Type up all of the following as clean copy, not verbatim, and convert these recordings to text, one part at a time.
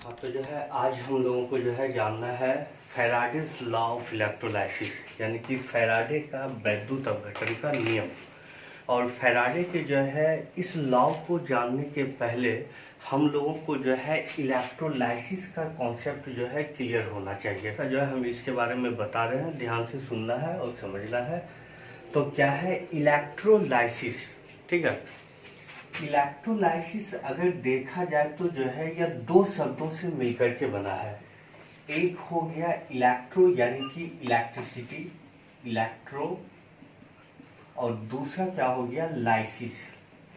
हाँ तो जो है आज हम लोगों को जो है जानना है फैराडेज लॉ ऑफ इलेक्ट्रोलाइसिस, यानी कि फैराडे का वैद्युत अपघटन का नियम। और फैराडे के जो है इस लॉ को जानने के पहले हम लोगों को जो है इलेक्ट्रोलाइसिस का कॉन्सेप्ट जो है क्लियर होना चाहिए। ऐसा जो है हम इसके बारे में बता रहे हैं, ध्यान से सुनना है और समझना है। तो क्या है इलेक्ट्रोलाइसिस? ठीक है, इलेक्ट्रोलाइसिस अगर देखा जाए तो जो है यह दो शब्दों से मिलकर के बना है। एक हो गया इलेक्ट्रो यानी कि इलेक्ट्रिसिटी, इलेक्ट्रो, और दूसरा क्या हो गया लाइसिस।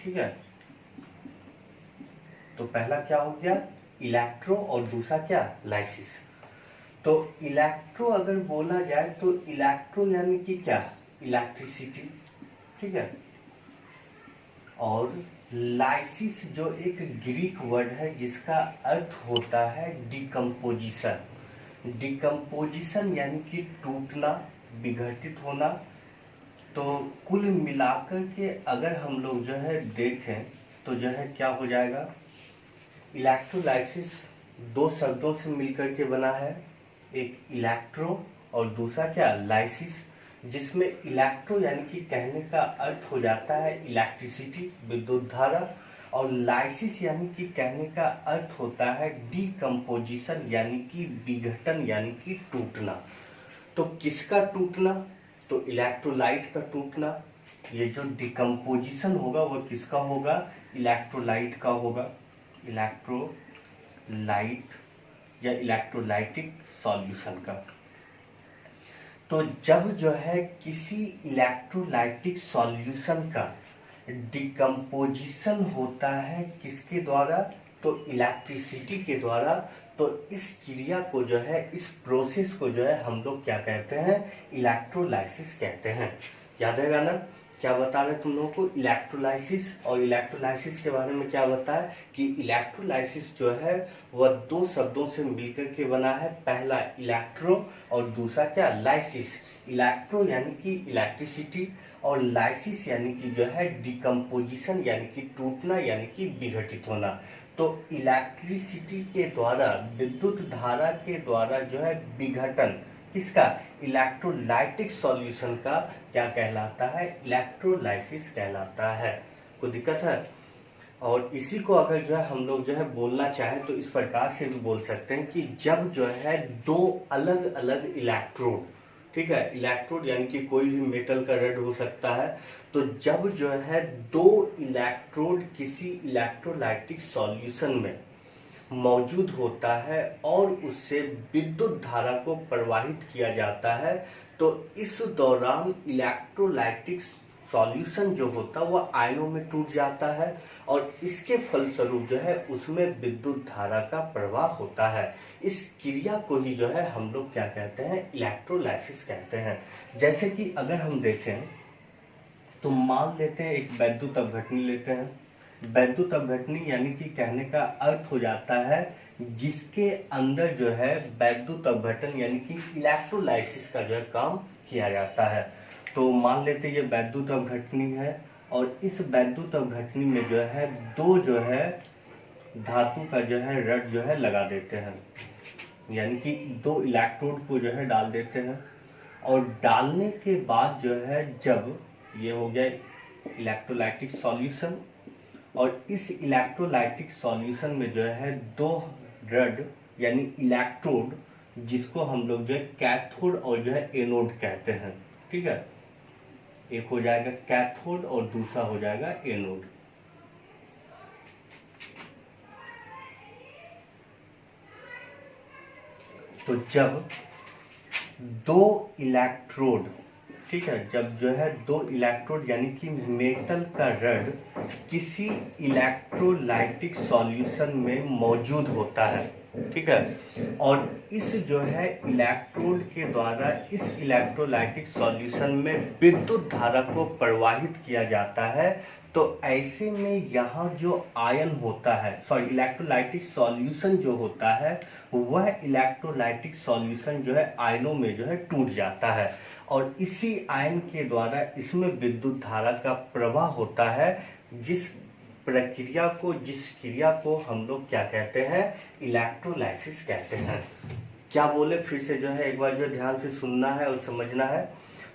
ठीक है, तो पहला क्या हो गया इलेक्ट्रो और दूसरा क्या लाइसिस। तो इलेक्ट्रो अगर बोला जाए तो इलेक्ट्रो यानी कि क्या इलेक्ट्रिसिटी, ठीक है, और लाइसिस जो एक ग्रीक वर्ड है जिसका अर्थ होता है डिकम्पोजिशन। डिकम्पोजिशन यानी कि टूटना, विघटित होना। तो कुल मिलाकर के अगर हम लोग जो है देखें तो जो है क्या हो जाएगा, इलेक्ट्रोलाइसिस दो शब्दों से मिलकर के बना है, एक इलेक्ट्रो और दूसरा क्या लाइसिस, जिसमें इलेक्ट्रो यानी कि कहने का अर्थ हो जाता है इलेक्ट्रिसिटी, विद्युत धारा, और लाइसिस यानी कि कहने का अर्थ होता है डीकम्पोजिशन यानी कि विघटन यानी कि टूटना। तो किसका टूटना? तो इलेक्ट्रोलाइट का टूटना। ये जो डिकम्पोजिशन होगा वो किसका होगा? इलेक्ट्रोलाइट का होगा, इलेक्ट्रोलाइट या इलेक्ट्रोलाइटिक सॉल्यूशन का। तो जब जो है किसी इलेक्ट्रोलाइटिक सॉल्यूशन का डिकम्पोजिशन होता है किसके द्वारा? तो इलेक्ट्रिसिटी के द्वारा। तो इस क्रिया को जो है, इस प्रोसेस को जो है हम लोग क्या कहते हैं? इलेक्ट्रोलाइसिस कहते हैं। याद रहेगा ना क्या बता रहे तुम लोगों को? इलेक्ट्रोलाइसिस। और इलेक्ट्रोलाइसिस के बारे में क्या बताया कि इलेक्ट्रोलाइसिस जो है वह दो शब्दों से मिलकर के बना है, पहला इलेक्ट्रो और दूसरा क्या लाइसिस। इलेक्ट्रो यानी कि इलेक्ट्रिसिटी और लाइसिस यानी कि जो है डिकम्पोजिशन यानी कि टूटना यानी कि विघटित होना। तो इलेक्ट्रिसिटी के द्वारा, विद्युत धारा के द्वारा जो है विघटन किसका? इलेक्ट्रोलाइटिक सॉल्यूशन का क्या कहलाता है? इलेक्ट्रोलाइसिस कहलाता है। कोई दिक्कत है? और इसी को अगर जो है हम लोग जो है बोलना चाहें तो इस प्रकार से भी बोल सकते हैं कि जब जो है दो अलग अलग इलेक्ट्रोड, ठीक है, इलेक्ट्रोड यानी कि कोई भी मेटल का रड हो सकता है, तो जब जो है दो इलेक्ट्रोड किसी इलेक्ट्रोलाइटिक सॉल्यूशन में मौजूद होता है और उससे विद्युत धारा को प्रवाहित किया जाता है, तो इस दौरान इलेक्ट्रोलाइटिक सॉल्यूशन जो होता है वह आयनों में टूट जाता है और इसके फलस्वरूप जो है उसमें विद्युत धारा का प्रवाह होता है। इस क्रिया को ही जो है हम लोग क्या कहते हैं? इलेक्ट्रोलाइसिस कहते हैं। जैसे कि अगर हम देखें तो मान लेते हैं एक वैद्युत अपघटनी लेते हैं। वैद्युत अपघटनी यानी कि कहने का अर्थ हो जाता है जिसके अंदर जो है वैद्युत अपघटन यानी कि इलेक्ट्रोलाइसिस का जो है काम किया जाता है। तो मान लेते हैं ये वैद्युत अपघटनी है और इस वैद्युत अपघटनी में जो है दो जो है धातु का जो है रड जो है लगा देते हैं, यानी कि दो इलेक्ट्रोड को जो है डाल देते हैं। और डालने के बाद जो है जब ये हो गया इलेक्ट्रोलाइटिक सॉल्यूशन, और इस इलेक्ट्रोलाइटिक सॉल्यूशन में जो है दो रड यानी इलेक्ट्रोड, जिसको हम लोग जो है कैथोड और जो है एनोड कहते हैं, ठीक है, एक हो जाएगा कैथोड और दूसरा हो जाएगा एनोड। तो जब दो इलेक्ट्रोड, ठीक है, जब जो है दो इलेक्ट्रोड यानी कि मेटल का रड किसी इलेक्ट्रोलाइटिक सॉल्यूशन में मौजूद होता है, ठीक है, और इस जो है इलेक्ट्रोड के द्वारा इस इलेक्ट्रोलाइटिक सॉल्यूशन में विद्युत धारा को प्रवाहित किया जाता है, तो ऐसे में यहाँ जो आयन होता है, सॉरी इलेक्ट्रोलाइटिक सॉल्यूशन जो होता है वह इलेक्ट्रोलाइटिक सॉल्यूशन जो है आयनों में जो है टूट जाता है और इसी आयन के द्वारा इसमें विद्युत धारा का प्रवाह होता है, जिस प्रक्रिया को, जिस क्रिया को हम लोग क्या कहते हैं, इलेक्ट्रोलाइसिस कहते हैं। क्या बोले फिर से जो है एक बार जो ध्यान से सुनना है और समझना है।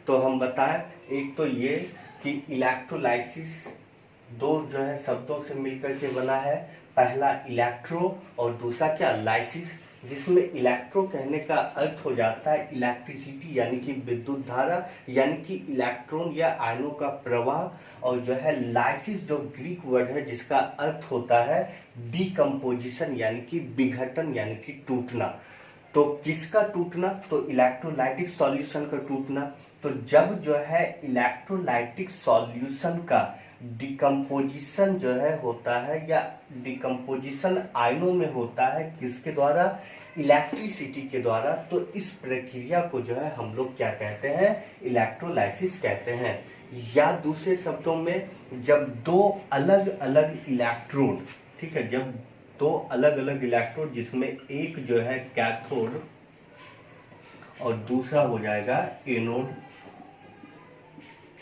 तो हम बताएं, एक तो ये कि इलेक्ट्रोलाइसिस दो जो है शब्दों से मिलकर के बना है। पहला इलेक्ट्रो और दूसरा क्या, लाइसिस, जिसमें इलेक्ट्रो कहने का अर्थ हो जाता है इलेक्ट्रिसिटी यानी कि विद्युत धारा, यानी कि इलेक्ट्रॉन या आयनों का प्रवाह। और जो है लाइसिस जो ग्रीक वर्ड है जिसका अर्थ होता है डिकम्पोजिशन यानी कि विघटन यानी कि टूटना। तो किसका टूटना, तो इलेक्ट्रोलाइटिक सॉल्यूशन का टूटना। तो जब जो है इलेक्ट्रोलाइटिक सॉल्यूशन का डिकम्पोजिशन जो है होता है या डिकम्पोजिशन आयनों में होता है, किसके द्वारा, इलेक्ट्रिसिटी के द्वारा, तो इस प्रक्रिया को जो है हम लोग क्या कहते हैं, इलेक्ट्रोलाइसिस कहते हैं। या दूसरे शब्दों में जब दो अलग अलग इलेक्ट्रोड, ठीक है, जब दो अलग अलग इलेक्ट्रोड जिसमें एक जो है कैथोड और दूसरा हो जाएगा एनोड,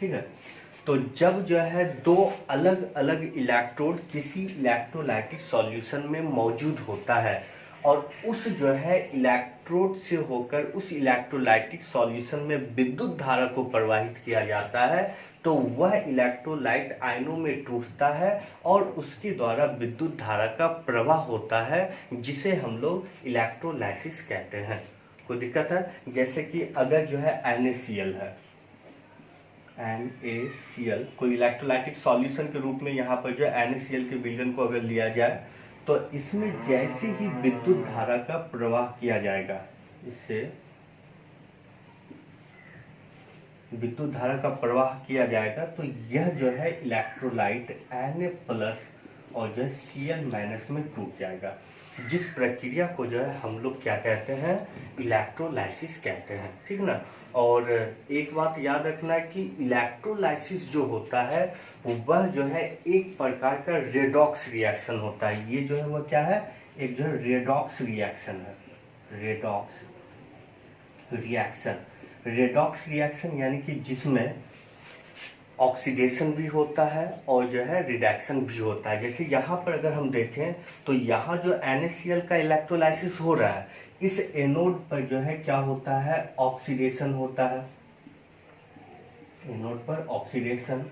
ठीक है, तो जब जो है दो अलग अलग इलेक्ट्रोड किसी इलेक्ट्रोलाइटिक सॉल्यूशन में मौजूद होता है और उस जो है इलेक्ट्रोड से होकर उस इलेक्ट्रोलाइटिक सॉल्यूशन में विद्युत धारा को प्रवाहित किया जाता है, तो वह इलेक्ट्रोलाइट आयनों में टूटता है और उसके द्वारा विद्युत धारा का प्रवाह होता है, जिसे हम लोग इलेक्ट्रोलाइसिस कहते हैं। कोई दिक्कत है? जैसे कि अगर जो है NaCl है, NaCl कोई इलेक्ट्रोलाइटिक सॉल्यूशन के रूप में यहाँ पर जो NaCl के विलयन को अगर लिया जाए, तो इसमें जैसे ही विद्युत धारा का प्रवाह किया जाएगा, इससे विद्युत धारा का प्रवाह किया जाएगा, तो यह जो है इलेक्ट्रोलाइट Na+ और जो है Cl- में टूट जाएगा, जिस प्रक्रिया को जो है हम लोग क्या कहते हैं, इलेक्ट्रोलाइसिस कहते हैं, ठीक ना। और एक बात याद रखना है कि इलेक्ट्रोलाइसिस जो होता है वह जो है एक प्रकार का रेडॉक्स रिएक्शन होता है। ये जो है वह क्या है, एक जो है रेडॉक्स रिएक्शन है, रेडॉक्स रिएक्शन। रेडॉक्स रिएक्शन यानी कि जिसमें ऑक्सीडेशन भी होता है और जो है रिडक्शन भी होता है। जैसे यहाँ पर अगर हम देखें तो यहाँ जो NaCl का इलेक्ट्रोलाइसिस हो रहा है, इस एनोड पर जो है क्या होता है, ऑक्सीडेशन होता है, एनोड पर ऑक्सीडेशन।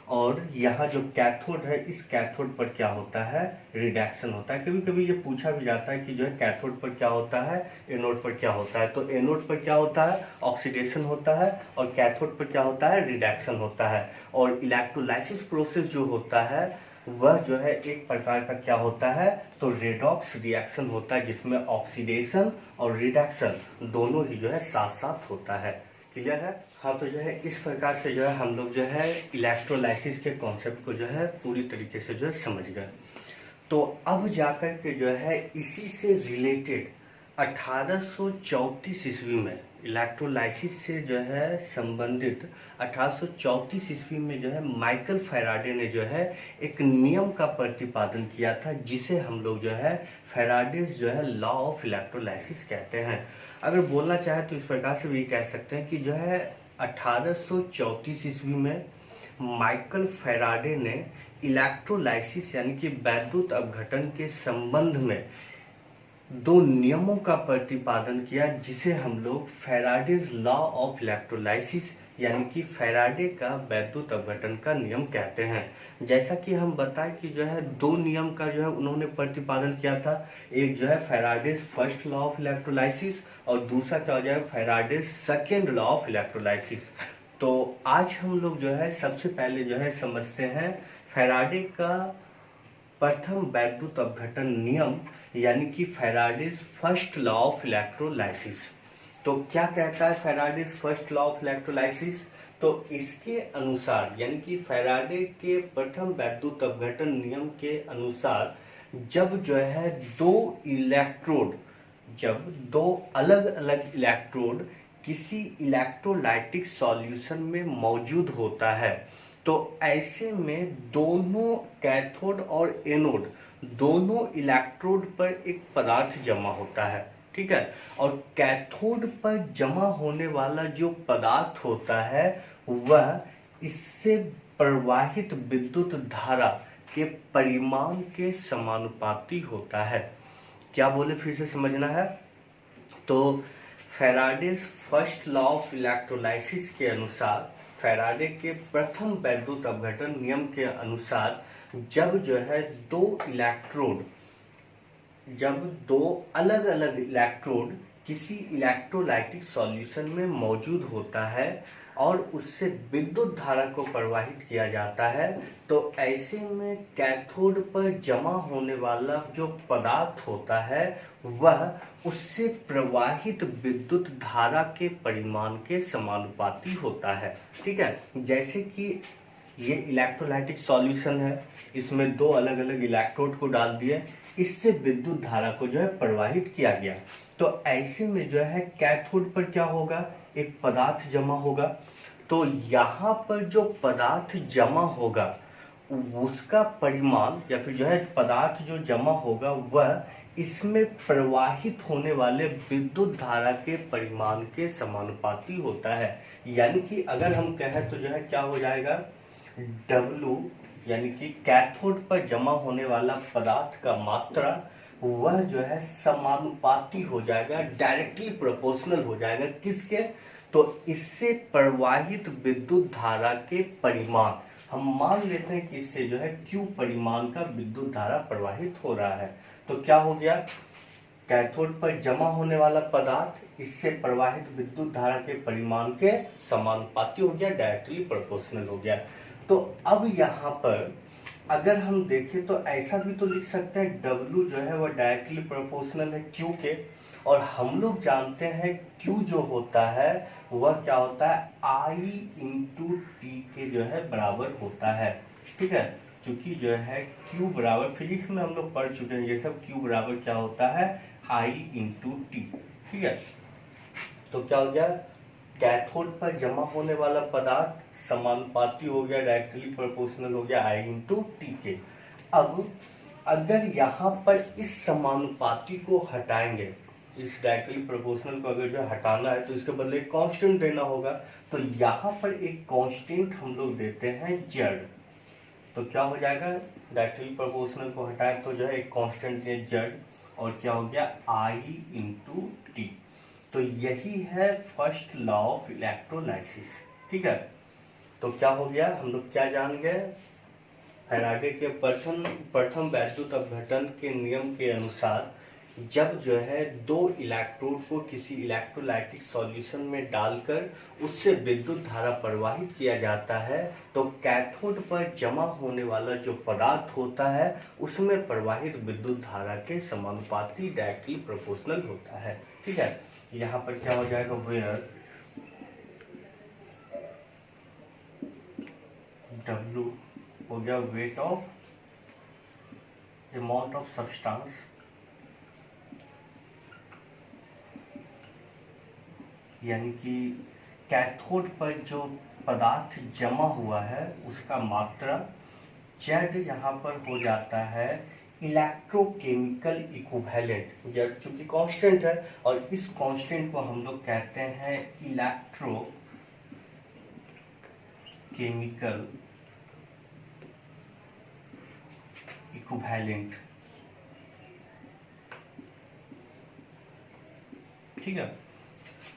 और यहाँ जो कैथोड है, इस कैथोड पर क्या होता है, रिडक्शन होता है। कभी कभी ये पूछा भी जाता है कि जो है कैथोड पर क्या होता है, एनोड पर क्या होता है। तो एनोड पर क्या होता है, ऑक्सीडेशन होता है, और कैथोड पर क्या होता है, रिडक्शन होता है। और इलेक्ट्रोलाइसिस प्रोसेस जो होता है वह जो है एक प्रकार का क्या होता है, तो रेडॉक्स रिएक्शन होता है, जिसमें ऑक्सीडेशन और रिडक्शन दोनों ही जो है साथ साथ होता है। क्लियर है? हाँ, तो जो है इस प्रकार से जो है हम लोग जो है इलेक्ट्रोलाइसिस के कॉन्सेप्ट को जो है पूरी तरीके से जो है समझ गए। तो अब जाकर के जो है इसी से रिलेटेड 1834 ईस्वी में इलेक्ट्रोलाइसिस से जो है संबंधित 1834 ईस्वी में जो है माइकल फैराडे ने जो है एक नियम का प्रतिपादन किया था, जिसे हम लोग जो है फैराडेज जो है लॉ ऑफ इलेक्ट्रोलाइसिस कहते हैं। अगर बोलना चाहे तो इस प्रकार से भी कह सकते हैं कि जो है 1834 ईस्वी में माइकल फैराडे ने इलेक्ट्रोलाइसिस यानी कि वैद्युत अपघटन के संबंध में दो नियमों का प्रतिपादन किया, जिसे हम लोग फैराडेज लॉ ऑफ इलेक्ट्रोलाइसिस यानी कि फैराडे का वैद्युत अपघटन का नियम कहते हैं। जैसा कि हम बताएं कि जो है दो नियम का जो है उन्होंने प्रतिपादन किया था, एक जो है Faraday's first law of electrolysis और दूसरा क्या हो जाएगा, Faraday's second law of electrolysis. तो आज हम लोग जो है सबसे पहले जो है समझते हैं फैराडे का प्रथम वैद्युत अपघटन नियम यानी कि Faraday's first law of electrolysis. तो क्या कहता है Faraday's first law of electrolysis? तो इसके अनुसार यानी कि फैराडे के प्रथम वैद्युत अपघटन नियम के अनुसार जब जो है जब दो अलग अलग इलेक्ट्रोड किसी इलेक्ट्रोलाइटिक सॉल्यूशन में मौजूद होता है, तो ऐसे में दोनों कैथोड और एनोड दोनों इलेक्ट्रोड पर एक पदार्थ जमा होता है, ठीक है। और कैथोड पर जमा होने वाला जो पदार्थ होता है वह इससे प्रवाहित विद्युत धारा के परिमाण के समानुपाती होता है। क्या बोले, फिर से समझना है। तो Faraday's first law of electrolysis के अनुसार, फैराडे के प्रथम वैद्युत अपघटन नियम के अनुसार, जब जो है दो अलग अलग इलेक्ट्रोड किसी इलेक्ट्रोलाइटिक सॉल्यूशन में मौजूद होता है और उससे विद्युत धारा को प्रवाहित किया जाता है, तो ऐसे में कैथोड पर जमा होने वाला जो पदार्थ होता है वह उससे प्रवाहित विद्युत धारा के परिमाण के समानुपाती होता है। ठीक है, जैसे कि ये इलेक्ट्रोलाइटिक सॉल्यूशन है, इसमें दो अलग अलग इलेक्ट्रोड को डाल दिए, इससे विद्युत धारा को जो है प्रवाहित किया गया, तो ऐसे में जो है कैथोड पर क्या होगा, एक पदार्थ जमा होगा। तो यहाँ पर जो पदार्थ जमा होगा उसका परिमाण या फिर जो है पदार्थ जो जमा होगा वह इसमें प्रवाहित होने वाले विद्युत धारा के परिमाण के समानुपाती होता है। यानी कि अगर हम कहें तो जो है क्या हो जाएगा, W यानी कि कैथोड पर जमा होने वाला पदार्थ का मात्रा वह जो है समानुपाती हो जाएगा, डायरेक्टली प्रोपोर्शनल हो जाएगा किसके, तो इससे प्रवाहित विद्युत धारा के परिमाण। हम मान लेते हैं कि इससे जो है Q परिमाण का विद्युत धारा प्रवाहित हो रहा है। तो क्या हो गया, कैथोड पर जमा होने वाला पदार्थ इससे प्रवाहित विद्युत धारा के परिमाण के समानुपाती हो गया, डायरेक्टली प्रोपोर्शनल हो गया। तो अब यहाँ पर अगर हम देखें तो ऐसा भी तो लिख सकते हैं W जो है वह डायरेक्टली प्रोपोर्शनल है Q के, और हम लोग जानते हैं Q जो होता है वह क्या होता है, I इंटू टी के जो है बराबर होता है। ठीक है, क्योंकि जो है Q बराबर, फिजिक्स में हम लोग पढ़ चुके हैं ये सब, Q बराबर क्या होता है, I इंटू टी। ठीक है, तो क्या हो गया, कैथोड पर जमा होने वाला पदार्थ समानुपाती हो गया, डायरेक्टली प्रोपोर्शनल हो गया I इंटू टी के। अब अगर यहाँ पर इस समानुपाती को हटाएंगे, इस डायरेक्टली प्रोपोर्शनल को अगर जो हटाना है तो इसके बदले एक कांस्टेंट देना होगा, तो यहाँ पर एक कांस्टेंट हम लोग देते हैं Z। तो क्या हो जाएगा, डायरेक्टली प्रोपोर्शनल को हटाए तो जो है एक कांस्टेंट दिए Z, और क्या हो गया I इंटू टी। तो यही है फर्स्ट लॉ ऑफ इलेक्ट्रोलाइसिस। ठीक है, तो क्या हो गया, हम लोग क्या जान गए, फैराडे के प्रथम वैद्युत अपघटन के नियम के अनुसार जब जो है दो इलेक्ट्रोड को किसी इलेक्ट्रोलाइटिक सॉल्यूशन में डालकर उससे विद्युत धारा प्रवाहित किया जाता है, तो कैथोड पर जमा होने वाला जो पदार्थ होता है उसमें प्रवाहित विद्युत धारा के समानुपाती डायरेक्टली प्रोपोर्शनल होता है। ठीक है, यहाँ पर क्या हो जाएगा, वेयर W हो गया weight of amount of substance, यानी कि कैथोड पर जो पदार्थ जमा हुआ है उसका मात्रा, Z यहाँ पर हो जाता है इलेक्ट्रोकेमिकल इक्विवेलेंट, Z चूंकि कांस्टेंट है और इस कांस्टेंट को हम लोग कहते हैं इलेक्ट्रोकेमिकल इक्विवेलेंट। ठीक है,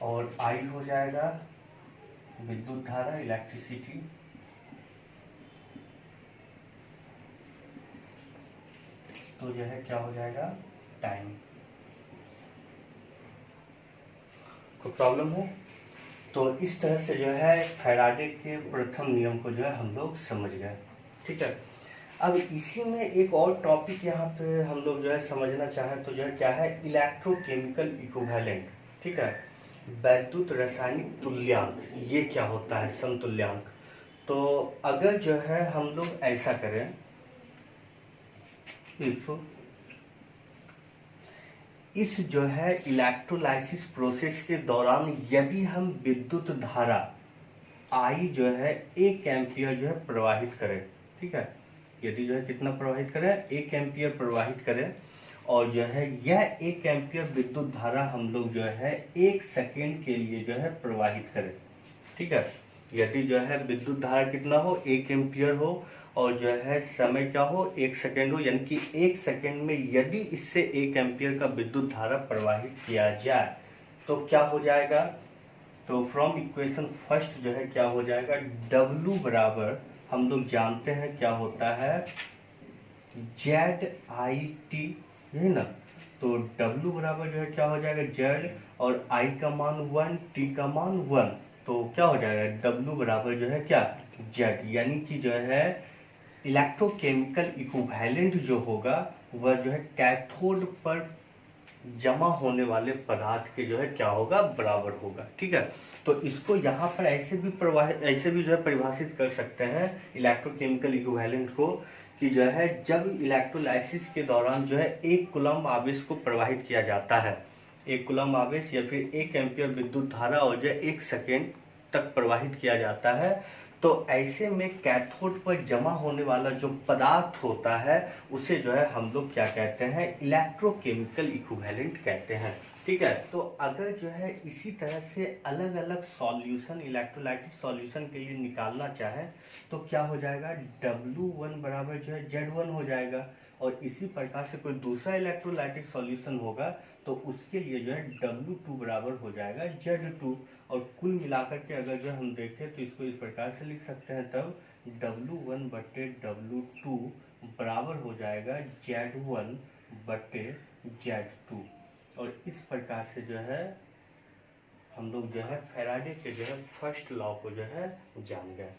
और I हो जाएगा विद्युत धारा, इलेक्ट्रिसिटी, तो जो है क्या हो जाएगा, टाइम। कोई प्रॉब्लम है? तो इस तरह से जो है फैराडे के प्रथम नियम को जो है हम लोग समझ गए। ठीक है, अब इसी में एक और टॉपिक यहाँ पे हम लोग जो है समझना चाहें तो जो है क्या है, इलेक्ट्रोकेमिकल इक्विवेलेंट। ठीक है, वैद्युत रासायनिक तुल्यांक, ये क्या होता है, समतुल्यांक। तो अगर जो है हम लोग ऐसा करें, इस जो है इलेक्ट्रोलाइसिस प्रोसेस के दौरान यदि हम विद्युत धारा I जो है 1 एम्पियर जो है प्रवाहित करें, ठीक है, यदि जो है कितना प्रवाहित करें, 1 एम्पियर प्रवाहित करें, और जो है यह 1 एम्पियर विद्युत धारा हम लोग जो है 1 सेकेंड के लिए जो है प्रवाहित करें। ठीक है, यदि जो है विद्युत धारा कितना हो, 1 एम्पियर हो, और जो है समय क्या हो 1 सेकेंड हो, यानी कि 1 सेकेंड में यदि इससे 1 एम्पियर का विद्युत धारा प्रवाहित किया जाए तो क्या हो जाएगा। तो फ्रॉम इक्वेशन फर्स्ट जो है क्या हो जाएगा, W बराबर हम लोग जानते हैं क्या होता है ZIT, है ना। तो W बराबर जो है क्या हो जाएगा Z, और I का मान 1, T का मान 1, तो क्या हो जाएगा W बराबर जो है क्या Z, यानी कि जो है इलेक्ट्रोकेमिकल इक्विवेलेंट जो होगा वह जो है कैथोड पर जमा होने वाले पदार्थ के जो है क्या होगा बराबर होगा। ठीक है, तो इसको यहाँ पर ऐसे भी जो है परिभाषित कर सकते हैं इलेक्ट्रोकेमिकल इक्विवेलेंट को, कि जो है जब इलेक्ट्रोलाइसिस के दौरान जो है 1 कूलम्ब आवेश को प्रवाहित किया जाता है, 1 कूलम्ब आवेश या फिर 1 एम्पियर विद्युत धारा और जो है 1 सेकेंड तक प्रवाहित किया जाता है, तो ऐसे में कैथोड पर जमा होने वाला जो पदार्थ होता है उसे जो है हम लोग क्या कहते हैं, इलेक्ट्रोकेमिकल इक्विवेलेंट कहते हैं। ठीक है, तो अगर जो है इसी तरह से अलग अलग सॉल्यूशन इलेक्ट्रोलाइटिक सॉल्यूशन के लिए निकालना चाहे तो क्या हो जाएगा, W1 बराबर जो है Z1 हो जाएगा, और इसी प्रकार से कोई दूसरा इलेक्ट्रोलाइटिक सॉल्यूशन होगा तो उसके लिए जो है W2 बराबर हो जाएगा Z2, और कुल मिलाकर के अगर जो हम देखें तो इसको इस प्रकार से लिख सकते हैं, तब W1 बटे W2 बराबर हो जाएगा Z1 बटे Z2, और इस प्रकार से जो है हम लोग जो है फैराडे के जो है फर्स्ट लॉ को जो है जान गए।